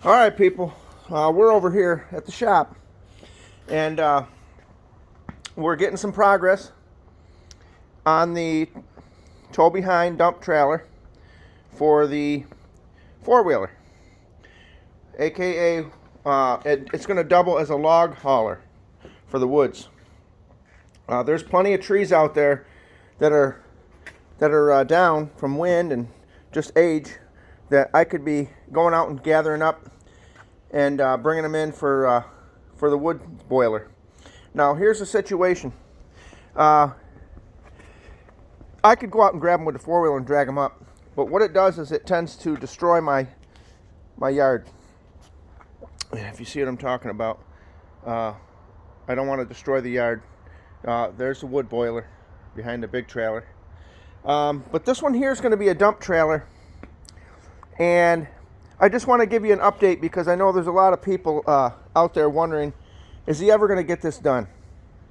All right, people, we're over here at the shop, and we're getting some progress on the tow behind dump trailer for the four-wheeler, aka it's going to double as a log hauler for the woods. There's plenty of trees out there that are down from wind and just age that I could be going out and gathering up and bringing them in for the wood boiler. Now here's the situation. I could go out and grab them with the four-wheeler and drag them up, but what it does is it tends to destroy my yard. If you see what I'm talking about, I don't want to destroy the yard. There's the wood boiler behind the big trailer. But this one here is going to be a dump trailer, and I just want to give you an update because I know there's a lot of people out there wondering, is he ever going to get this done?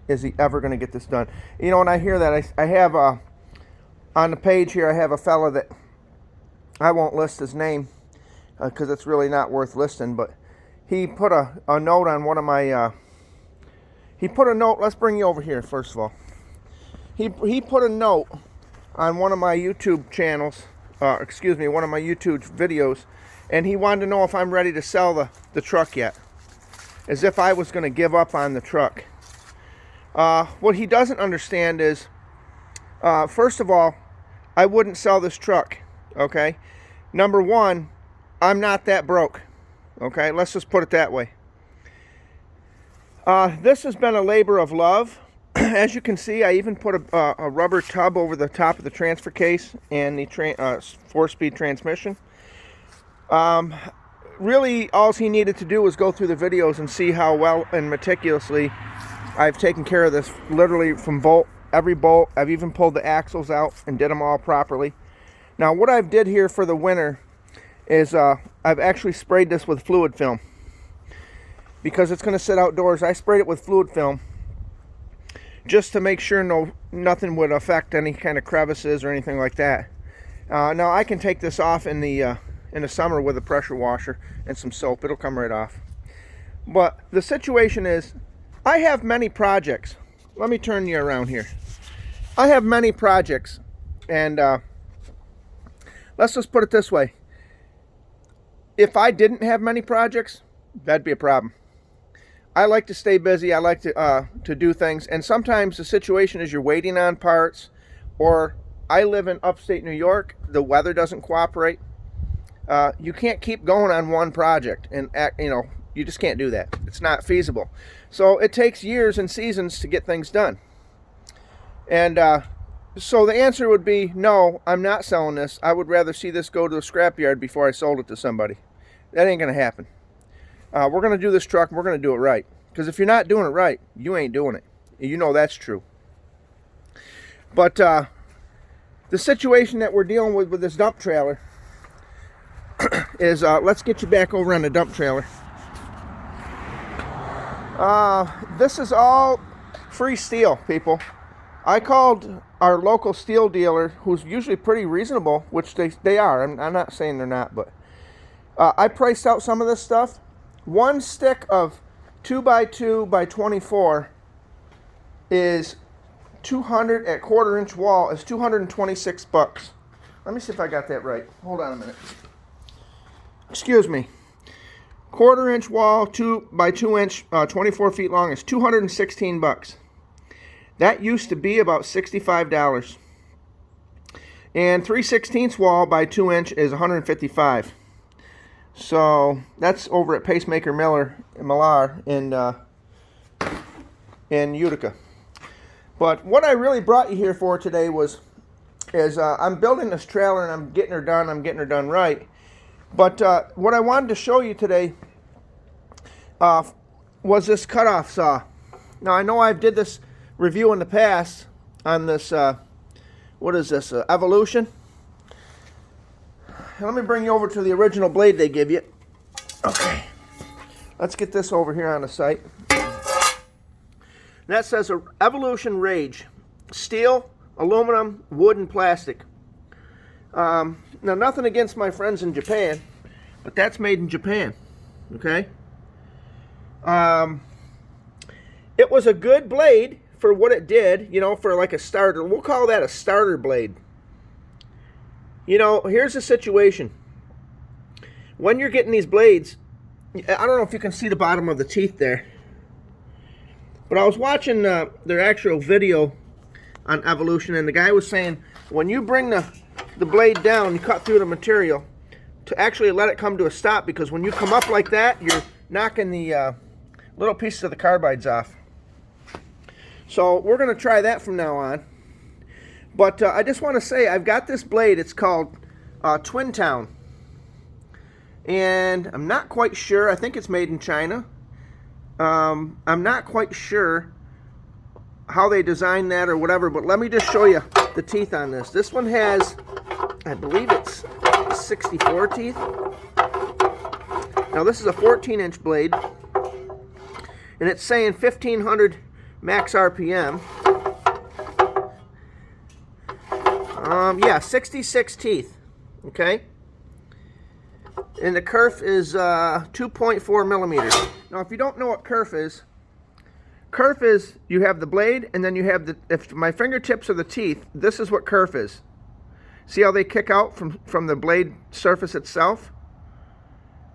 Is he ever going to get this done? You know, when I hear that, I have on the page here, I have a fella that I won't list his name because it's really not worth listing, but he put a note on one of my, he put a note, let's bring you over here first of all. He put a note on one of my YouTube channels, one of my YouTube videos, and he wanted to know if I'm ready to sell the truck yet, as if I was going to give up on the truck. What he doesn't understand is, first of all, I wouldn't sell this truck, okay? Number one, I'm not that broke, okay? Let's just put it that way. This has been a labor of love. As you can see, I even put a rubber tub over the top of the transfer case and the 4-speed transmission. Really, all he needed to do was go through the videos and see how well and meticulously I've taken care of this, literally from every bolt. I've even pulled the axles out and did them all properly. Now, what I've did here for the winter is I've actually sprayed this with fluid film because it's going to sit outdoors. I sprayed it with fluid film just to make sure nothing would affect any kind of crevices or anything like that. Now I can take this off in the summer with a pressure washer and some soap. It'll come right off. But the situation is, I have many projects. Let me turn you around here. I have many projects, and let's just put it this way. If I didn't have many projects, that'd be a problem. I like to stay busy. I like to do things, and sometimes the situation is you're waiting on parts, or I live in upstate New York. The weather doesn't cooperate. You can't keep going on one project, and you just can't do that. It's not feasible. So it takes years and seasons to get things done. And so the answer would be no. I'm not selling this. I would rather see this go to a scrapyard before I sold it to somebody. That ain't gonna happen. We're going to do this truck, and we're going to do it right. Because if you're not doing it right, you ain't doing it. You know that's true. But the situation that we're dealing with this dump trailer is, let's get you back over on the dump trailer. This is all free steel, people. I called our local steel dealer, who's usually pretty reasonable, which they are. I'm not saying they're not, but I priced out some of this stuff. One stick of 2x2 by 24 is 200 at quarter-inch wall is $226. Let me see if I got that right. Hold on a minute. Excuse me. Quarter-inch wall, 2x2 inch, 24 feet long is $216. That used to be about $65. And 3/16 wall by 2 inch is $155. So that's over at Pacemaker Millar in Utica. But what I really brought you here for today is I'm building this trailer and I'm getting her done. I'm getting her done right. But what I wanted to show you today was this cutoff saw. Now I know I did this review in the past on this. What is this? Evolution. Let me bring you over to the original blade they give you. Okay. Let's get this over here on the site. That says Evolution Rage. Steel, aluminum, wood, and plastic. Now, nothing against my friends in Japan, but that's made in Japan. okay? It was a good blade for what it did, you know, for like a starter. We'll call that a starter blade. You know, here's the situation. When you're getting these blades, I don't know if you can see the bottom of the teeth there, but I was watching their actual video on Evolution, and the guy was saying when you bring the blade down, you cut through the material, to actually let it come to a stop, because when you come up like that, you're knocking the little pieces of the carbides off. So we're going to try that from now on. But I just want to say, I've got this blade. It's called Twin Town. And I'm not quite sure. I think it's made in China. I'm not quite sure how they designed that or whatever, but let me just show you the teeth on this. This one has, I believe it's 64 teeth. Now this is a 14-inch blade, and it's saying 1500 max RPM. Yeah, 66 teeth, okay? And the kerf is 2.4 millimeters. Now, if you don't know what kerf is you have the blade, and then you have the, if my fingertips are the teeth, this is what kerf is. See how they kick out from the blade surface itself?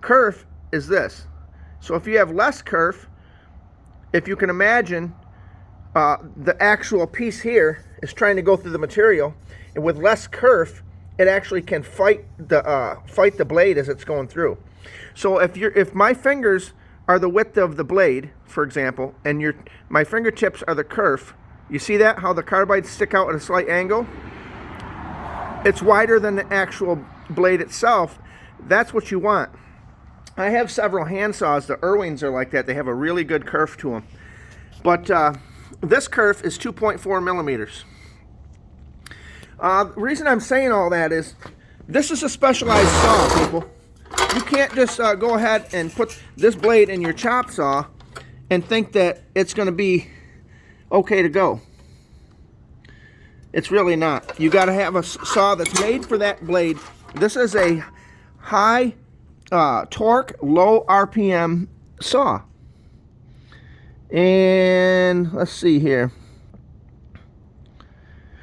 Kerf is this. So if you have less kerf, if you can imagine, the actual piece here is trying to go through the material, and with less kerf, it actually can fight the blade as it's going through. So if my fingers are the width of the blade, for example, and my fingertips are the kerf, you see that, how the carbides stick out at a slight angle? It's wider than the actual blade itself. That's what you want. I have several hand saws. The Irwins are like that. They have a really good kerf to them. But this kerf is 2.4 millimeters. The reason I'm saying all that is this is a specialized saw, people. You can't just go ahead and put this blade in your chop saw and think that it's going to be okay to go. It's really not. You got to have a saw that's made for that blade. This is a high torque, low RPM saw. And let's see here.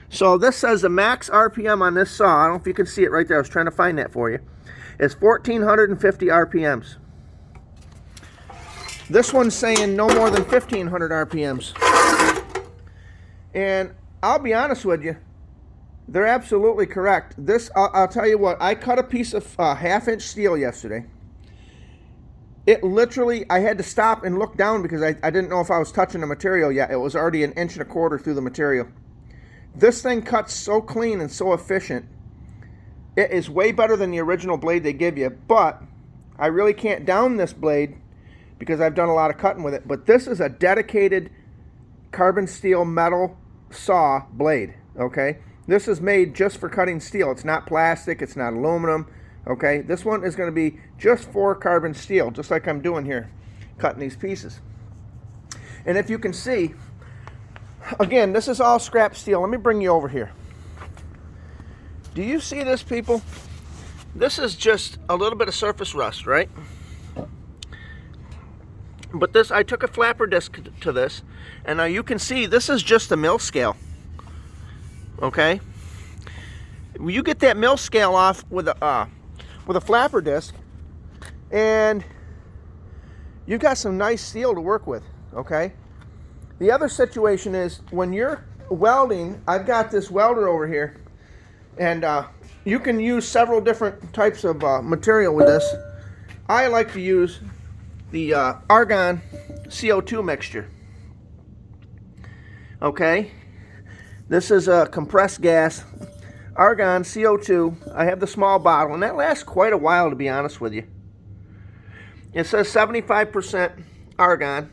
So this says the max RPM on this saw, I don't know if you can see it right there, I was trying to find that for you, is 1450 RPMs. This one's saying no more than 1500 RPMs. And I'll be honest with you, they're absolutely correct. This, I'll tell you what, I cut a piece of half-inch steel yesterday. It literally, I had to stop and look down because I didn't know if I was touching the material yet. It was already 1.25 inches through the material. This thing cuts so clean and so efficient. It is way better than the original blade they give you, but I really can't down this blade because I've done a lot of cutting with it. But this is a dedicated carbon steel metal saw blade, okay? This is made just for cutting steel. It's not plastic, it's not aluminum, okay? This one is going to be just for carbon steel, just like I'm doing here, cutting these pieces. And if you can see, again, this is all scrap steel. Let me bring you over here. Do you see this, people? This is just a little bit of surface rust, right? But this, I took a flapper disc to this, and now you can see this is just the mill scale. Okay? You get that mill scale off with a flapper disc, and you've got some nice steel to work with, okay? The other situation is when you're welding, I've got this welder over here, and you can use several different types of material with this. I like to use the argon CO2 mixture. Okay, this is a compressed gas argon CO2. I have the small bottle, and that lasts quite a while, to be honest with you. It says 75% argon,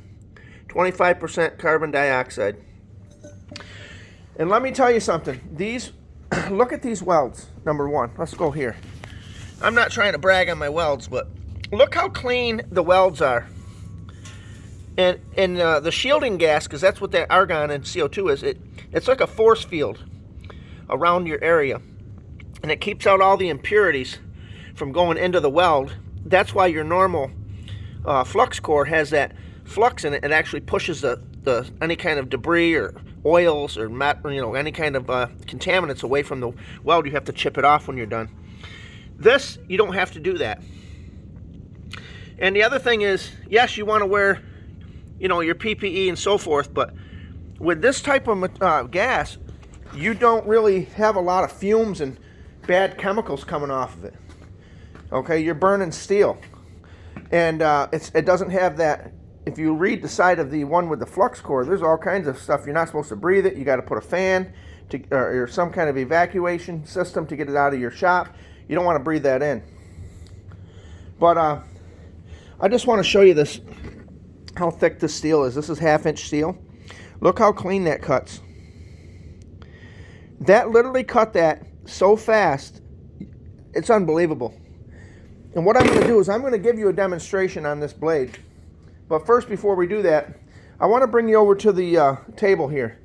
25% carbon dioxide. And let me tell you something. These, look at these welds. Number one, let's go here. I'm not trying to brag on my welds, but look how clean the welds are. And the shielding gas, because that's what that argon and CO2 is, it's like a force field around your area. And it keeps out all the impurities from going into the weld. That's why your normal flux core has that flux in it. It actually pushes the any kind of debris or oils or any kind of contaminants away from the weld. You have to chip it off when you're done. This, you don't have to do that. And the other thing is, yes, you want to wear, your PPE and so forth, but with this type of gas, you don't really have a lot of fumes and bad chemicals coming off of it. Okay, you're burning steel, and it doesn't have that. If you read the side of the one with the flux core, there's all kinds of stuff. You're not supposed to breathe it. You got to put a fan or some kind of evacuation system to get it out of your shop. You don't want to breathe that in. But I just want to show you this, how thick this steel is. This is 1/2 inch steel. Look how clean that cuts. That literally cut that so fast, it's unbelievable. And what I'm going to do is I'm going to give you a demonstration on this blade. But first, before we do that, I want to bring you over to the table here.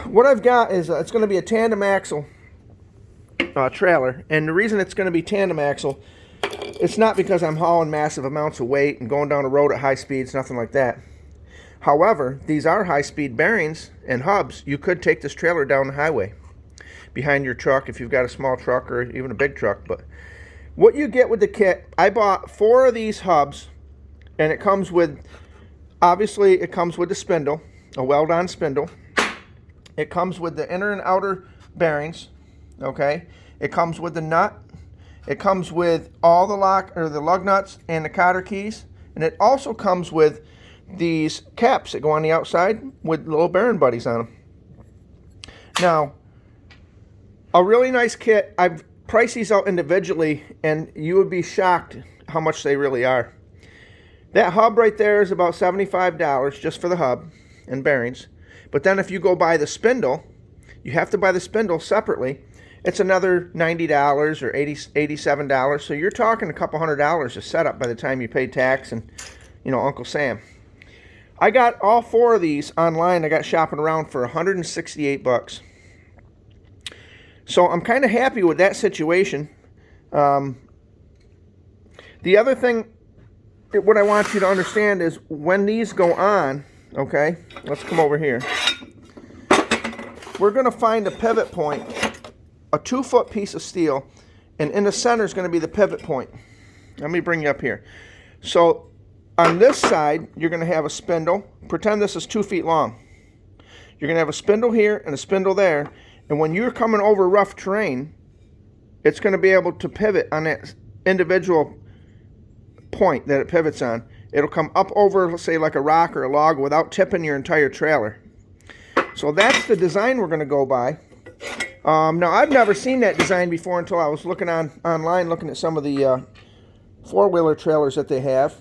What I've got is it's going to be a tandem axle trailer. And the reason it's going to be tandem axle, it's not because I'm hauling massive amounts of weight and going down the road at high speeds, nothing like that. However, these are high-speed bearings and hubs. You could take this trailer down the highway behind your truck if you've got a small truck or even a big truck. But what you get with the kit, I bought 4 of these hubs, and it comes with, obviously, it comes with the spindle, a weld-on spindle. It comes with the inner and outer bearings, okay? It comes with the nut. It comes with all the lug nuts and the cotter keys. And it also comes with these caps that go on the outside with little bearing buddies on them. Now, a really nice kit. I've priced these out individually, and you would be shocked how much they really are. That hub right there is about $75 just for the hub and bearings. But then if you go buy the spindle, you have to buy the spindle separately. It's another $90 or $87. So you're talking a couple $100 a setup by the time you pay tax and, Uncle Sam. I got all 4 of these online. I got shopping around for $168. So I'm kind of happy with that situation. The other thing, what I want you to understand is when these go on, okay, let's come over here. We're going to find a pivot point, a 2-foot piece of steel, and in the center is going to be the pivot point. Let me bring you up here. So on this side, you're going to have a spindle. Pretend this is 2 feet long. You're going to have a spindle here and a spindle there. And when you're coming over rough terrain, it's going to be able to pivot on that individual point that it pivots on. It'll come up over, let's say, like a rock or a log without tipping your entire trailer. So that's the design we're going to go by. Now, I've never seen that design before until I was looking online, looking at some of the 4-wheeler trailers that they have.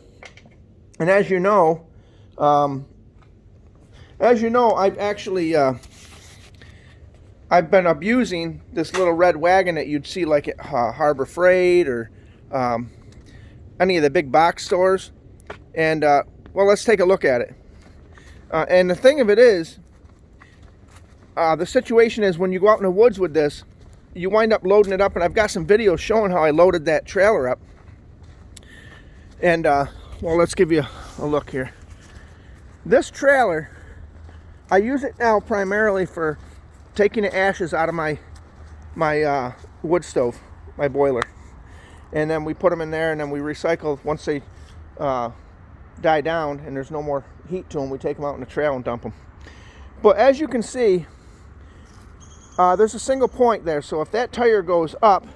And as you know, I've actually I've been abusing this little red wagon that you'd see like at Harbor Freight or any of the big box stores. And well, let's take a look at it. And the thing of it is, the situation is when you go out in the woods with this, you wind up loading it up, and I've got some videos showing how I loaded that trailer up. And well, let's give you a look here. This trailer, I use it now primarily for taking the ashes out of my wood stove, my boiler. And then we put them in there, and then we recycle once they die down and there's no more heat to them. We take them out in the trail and dump them. But as you can see, there's a single point there. So if that tire goes up,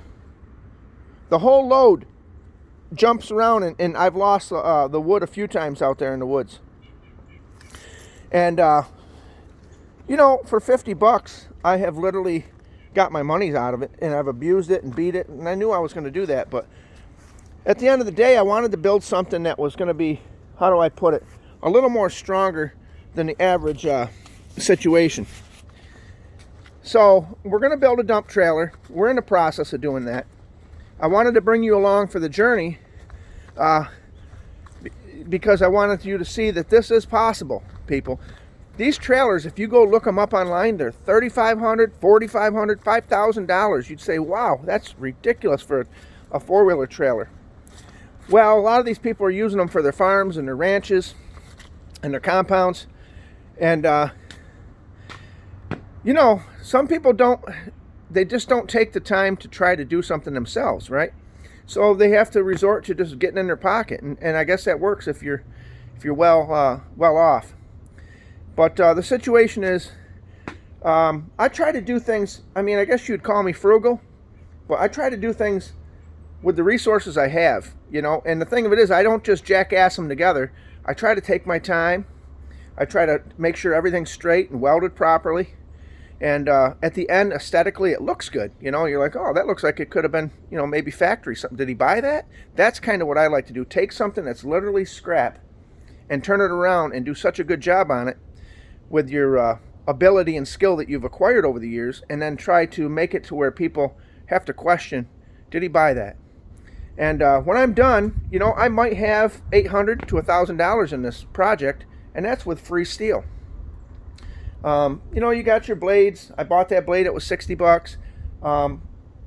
the whole load jumps around, and I've lost the wood a few times out there in the woods. And you know, for $50, I have literally got my money's out of it, and I've abused it and beat it, and I knew I was going to do that. But at the end of the day, I wanted to build something that was going to be, how do I put it, a little more stronger than the average situation. So we're going to build a dump trailer. We're in the process of doing that. I wanted to bring you along for the journey because I wanted you to see that this is possible, people. These trailers, if you go look them up online, they're $3,500, $4,500, $5,000. You'd say, wow, that's ridiculous for a four-wheeler trailer. Well, a lot of these people are using them for their farms and their ranches and their compounds. And, you know, some people they just don't take the time to try to do something themselves, right? So they have to resort to just getting in their pocket. And I guess that works if you're well off. But the situation is, I try to do things, I mean, I guess you'd call me frugal, but I try to do things with the resources I have, you know. And the thing of it is, I don't just jackass them together. I try to take my time. I try to make sure everything's straight and welded properly. And at the end, aesthetically, it looks good. You know, you're like, oh, that looks like it could have been, you know, maybe factory something. Did he buy that? That's kind of what I like to do. Take something that's literally scrap and turn it around and do such a good job on it with your ability and skill that you've acquired over the years, and then try to make it to where people have to question, did he buy that? And when I'm done, you know, I might have $800 to $1,000 in this project, and that's with free steel. You know, you got your blades. I bought that blade. It was $60.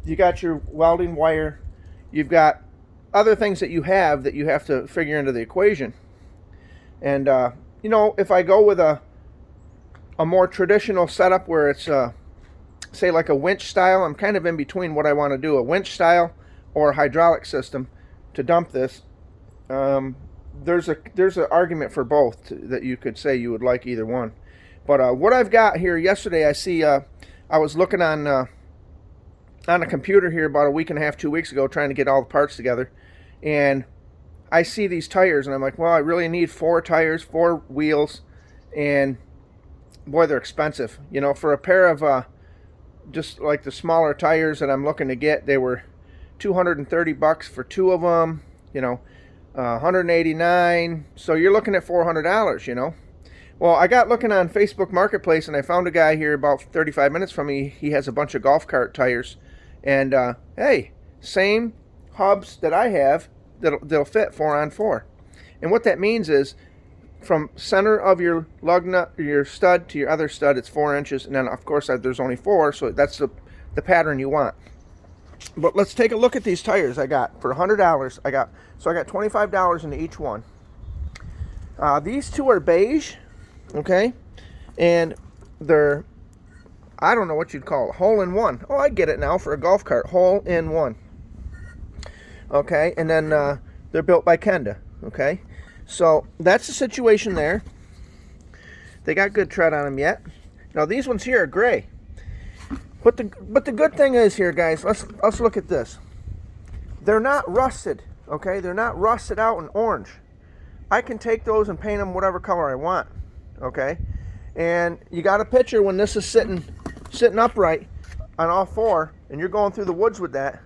You got your welding wire. You've got other things that you have to figure into the equation. And, you know, if I go with a more traditional setup where it's, say, like a winch style, I'm kind of in between what I want to do, a winch style or a hydraulic system to dump this. There's an argument for both that you could say you would like either one. But what I've got here, yesterday I see, I was looking on a computer here about a week and a half, 2 weeks ago, trying to get all the parts together. And I see these tires, and I'm like, well, I really need 4 tires, 4 wheels, and boy, they're expensive. You know, for a pair of just like the smaller tires that I'm looking to get, they were $230 for 2 of them, you know, $189. So you're looking at $400, you know. Well, I got looking on Facebook Marketplace, and I found a guy here about 35 minutes from me. He has a bunch of golf cart tires, and hey, same hubs that I have that'll fit 4-on-4. And what that means is, from center of your lug nut, your stud, to your other stud, it's 4 inches, and then of course there's only 4, so that's the pattern you want. But let's take a look at these tires I got for $100. I got $25 into each one. These two are beige, okay, and they're, I don't know what you'd call it, hole-in-one. Oh, I get it now for a golf cart, hole-in-one. Okay, and then they're built by Kenda. Okay, so that's the situation there. They got good tread on them yet. Now these ones here are gray. But the good thing is here, guys, let's look at this. They're not rusted, okay? They're not rusted out in orange. I can take those and paint them whatever color I want, okay? And you got a picture when this is sitting upright on all 4, and you're going through the woods with that.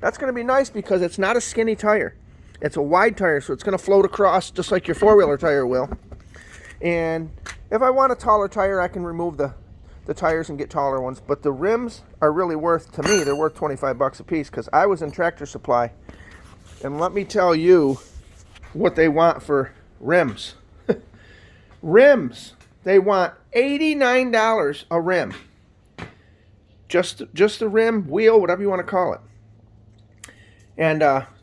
That's going to be nice because it's not a skinny tire. It's a wide tire, so it's going to float across just like your 4-wheeler tire will. And if I want a taller tire, I can remove the tires and get taller ones. But the rims are really worth, to me, they're worth $25 a piece, because I was in Tractor Supply. And let me tell you what they want for rims. Rims. They want $89 a rim. Just the rim, wheel, whatever you want to call it. And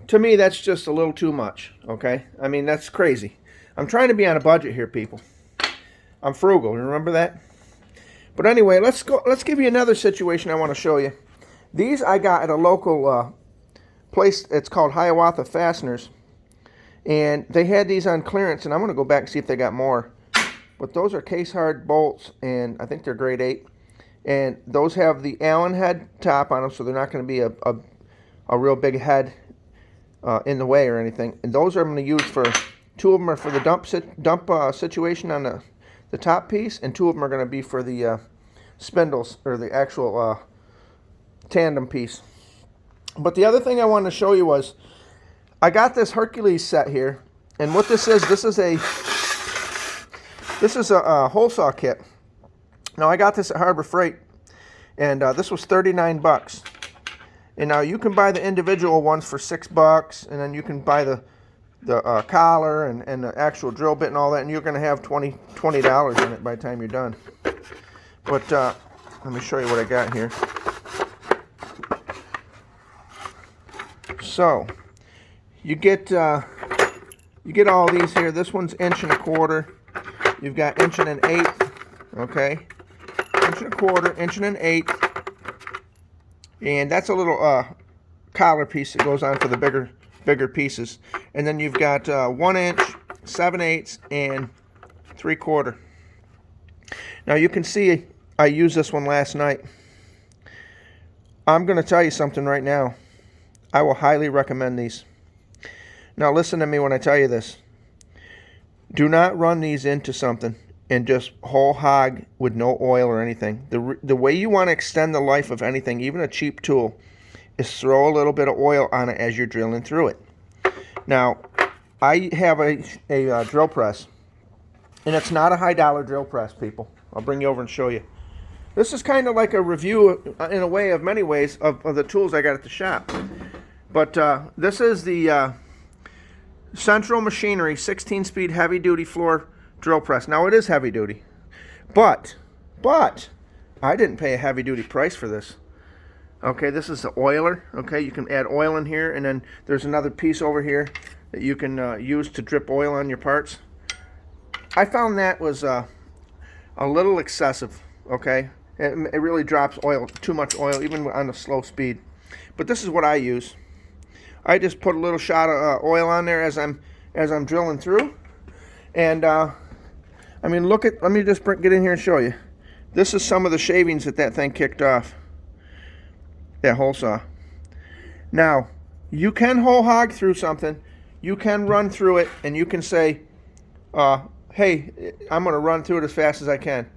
to me, that's just a little too much, okay? I mean, that's crazy. I'm trying to be on a budget here, people. I'm frugal, remember that? But anyway, let's give you another situation I want to show you. These I got at a local place. It's called Hiawatha Fasteners. And they had these on clearance, and I'm going to go back and see if they got more. But those are case-hard bolts, and I think they're grade 8. And those have the Allen head top on them, so they're not going to be a real big head in the way or anything. And those are I'm going to use for, 2 of them are for the dump situation on the top piece, and 2 of them are going to be for the spindles, or the actual tandem piece. But the other thing I wanted to show you was, I got this Hercules set here, and what this is a hole saw kit. Now I got this at Harbor Freight, and this was $39. And now you can buy the individual ones for $6, and then you can buy the collar and the actual drill bit and all that, and you're going to have $20 in it by the time you're done. But let me show you what I got here. So you get all these here. This one's 1.25 inches. You've got 1 1/8 inches, okay? 1 1/4 inches, 1 1/8 inches. And that's a little collar piece that goes on for the bigger pieces. And then you've got 1 inch, 7/8, and 3/4. Now you can see I used this one last night. I'm going to tell you something right now. I will highly recommend these. Now listen to me when I tell you this. Do not run these into something and just whole hog with no oil or anything. The way you want to extend the life of anything, even a cheap tool, is throw a little bit of oil on it as you're drilling through it. Now, I have a drill press, and it's not a high-dollar drill press, people. I'll bring you over and show you. This is kind of like a review, in a way, of many ways, of the tools I got at the shop. But this is the Central Machinery 16-speed heavy-duty floor drill press. Now, it is heavy-duty, but I didn't pay a heavy-duty price for this. Okay, this is the oiler. Okay, you can add oil in here, and then there's another piece over here that you can use to drip oil on your parts. I found that was a little excessive. Okay, it really drops oil, too much oil, even on a slow speed. But this is what I use. I just put a little shot of oil on there as I'm drilling through, and I mean, let me just get in here and show you. This is some of the shavings that thing kicked off. That hole saw. Now, you can whole hog through something. You can run through it, and you can say, hey, I'm going to run through it as fast as I can.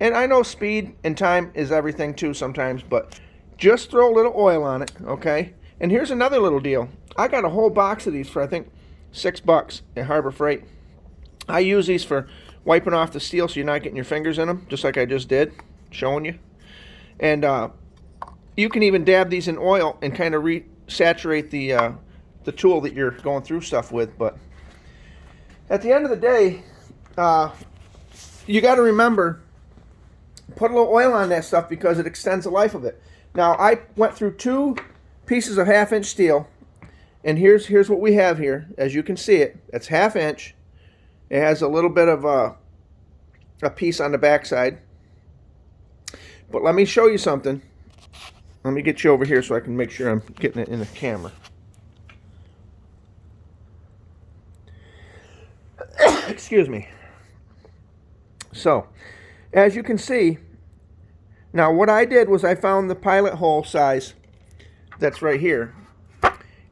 And I know speed and time is everything too sometimes, but just throw a little oil on it, okay? And here's another little deal. I got a whole box of these for, I think, $6 at Harbor Freight. I use these for wiping off the steel so you're not getting your fingers in them, just like I just did, showing you. And you can even dab these in oil and kind of resaturate the tool that you're going through stuff with. But at the end of the day, you got to remember, put a little oil on that stuff because it extends the life of it. Now, I went through 2 pieces of 1/2 inch steel, and here's what we have here. As you can see it, it's 1/2 inch. It has a little bit of a piece on the backside. But let me show you something. Let me get you over here so I can make sure I'm getting it in the camera. Excuse me. So, as you can see, now what I did was I found the pilot hole size that's right here.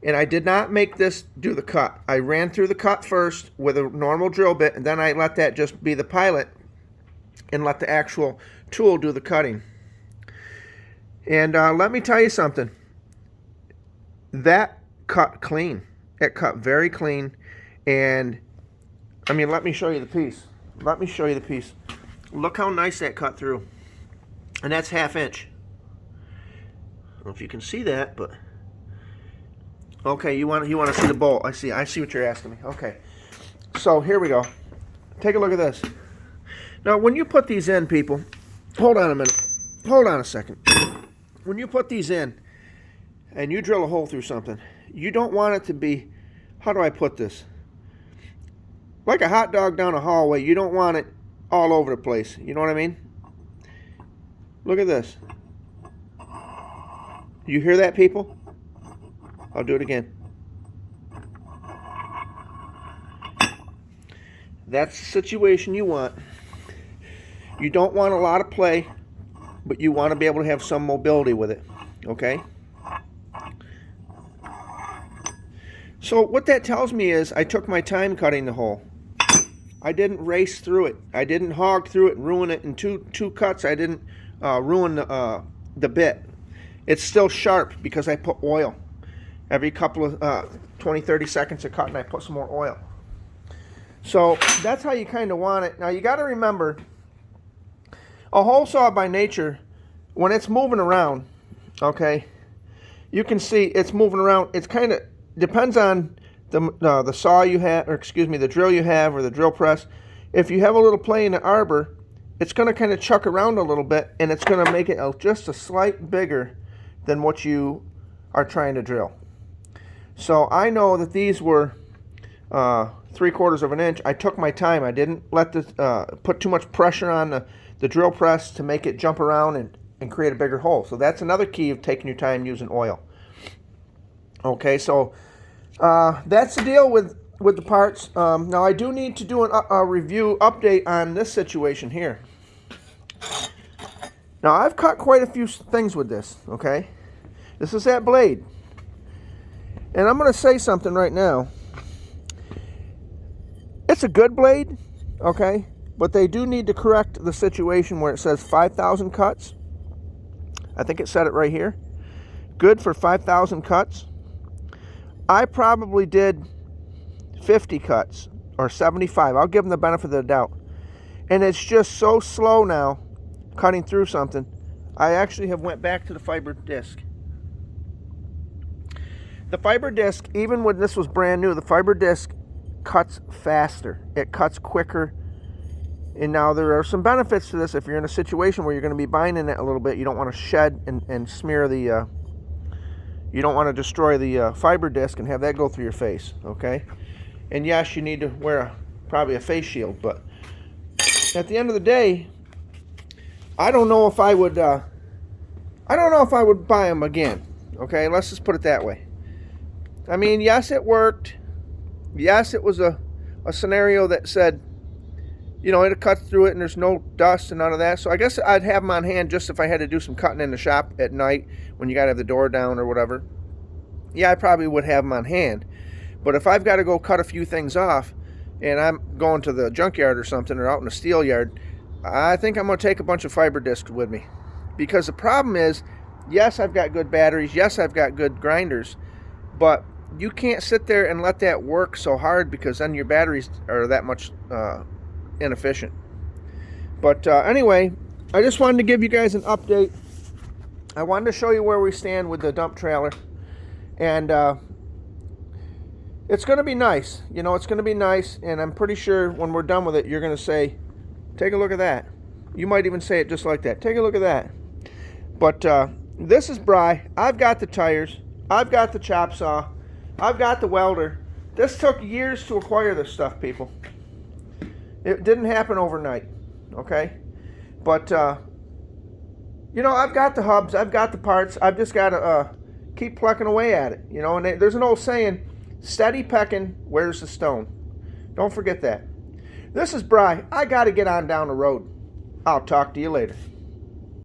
And I did not make this do the cut. I ran through the cut first with a normal drill bit, and then I let that just be the pilot and let the actual tool do the cutting. And let me tell you something. That cut clean. It cut very clean. And, I mean, let me show you the piece. Let me show you the piece. Look how nice that cut through. And that's 1/2 inch. I don't know if you can see that, but... Okay, you want to see the bolt. I see what you're asking me. Okay. So, here we go. Take a look at this. Now, when you put these in, people... Hold on a minute. Hold on a second. When you put these in and you drill a hole through something, you don't want it to be, how do I put this? Like a hot dog down a hallway. You don't want it all over the place. You know what I mean? Look at this. You hear that, people? I'll do it again. That's the situation you want. You don't want a lot of play, but you want to be able to have some mobility with it, okay? So what that tells me is I took my time cutting the hole. I didn't race through it. I didn't hog through it and ruin it in two cuts. I didn't ruin the bit. It's still sharp because I put oil. Every couple of 20, 30 seconds of cutting, I put some more oil. So that's how you kind of want it. Now you got to remember, a hole saw by nature, when it's moving around, okay, you can see it's moving around. It's kind of depends on the saw you have, or excuse me, the drill you have, or the drill press. If you have a little play in the arbor, it's going to kind of chuck around a little bit, and it's going to make it just a slight bigger than what you are trying to drill. So I know that these were 3/4 of an inch. I took my time. I didn't let this put too much pressure on the drill press to make it jump around and create a bigger hole. So that's another key of taking your time using oil. Okay, so that's the deal with the parts. Now I do need to do a review update on this situation here. Now I've cut quite a few things with this, okay? This is that blade. And I'm going to say something right now. It's a good blade, okay? But they do need to correct the situation where it says 5,000 cuts. I think it said it right here. Good for 5,000 cuts. I probably did 50 cuts or 75. I'll give them the benefit of the doubt. And it's just so slow now cutting through something. I actually have went back to the fiber disc. The fiber disc, even when this was brand new, the fiber disc cuts faster. It cuts quicker. And now there are some benefits to this. If you're in a situation where you're going to be binding it a little bit, you don't want to shed and smear the, you don't want to destroy the fiber disc and have that go through your face, okay? And yes, you need to wear probably a face shield, but at the end of the day, I don't know if I would buy them again, okay? Let's just put it that way. I mean, yes, it worked. Yes, it was a scenario that said, you know, it cuts through it and there's no dust and none of that. So I guess I'd have them on hand just if I had to do some cutting in the shop at night when you got to have the door down or whatever. Yeah, I probably would have them on hand. But if I've got to go cut a few things off and I'm going to the junkyard or something or out in the steel yard, I think I'm going to take a bunch of fiber discs with me. Because the problem is, yes, I've got good batteries. Yes, I've got good grinders. But you can't sit there and let that work so hard because then your batteries are that much inefficient. But anyway, I just wanted to give you guys an update. I wanted to show you where we stand with the dump trailer. And it's going to be nice. You know, it's going to be nice. And I'm pretty sure when we're done with it, you're going to say, take a look at that. You might even say it just like that. Take a look at that. But this is Bry. I've got the tires. I've got the chop saw. I've got the welder. This took years to acquire this stuff, people. It didn't happen overnight, okay? But, you know, I've got the hubs. I've got the parts. I've just got to keep plucking away at it, you know? And there's an old saying, steady pecking wears the stone. Don't forget that. This is Bry. I got to get on down the road. I'll talk to you later.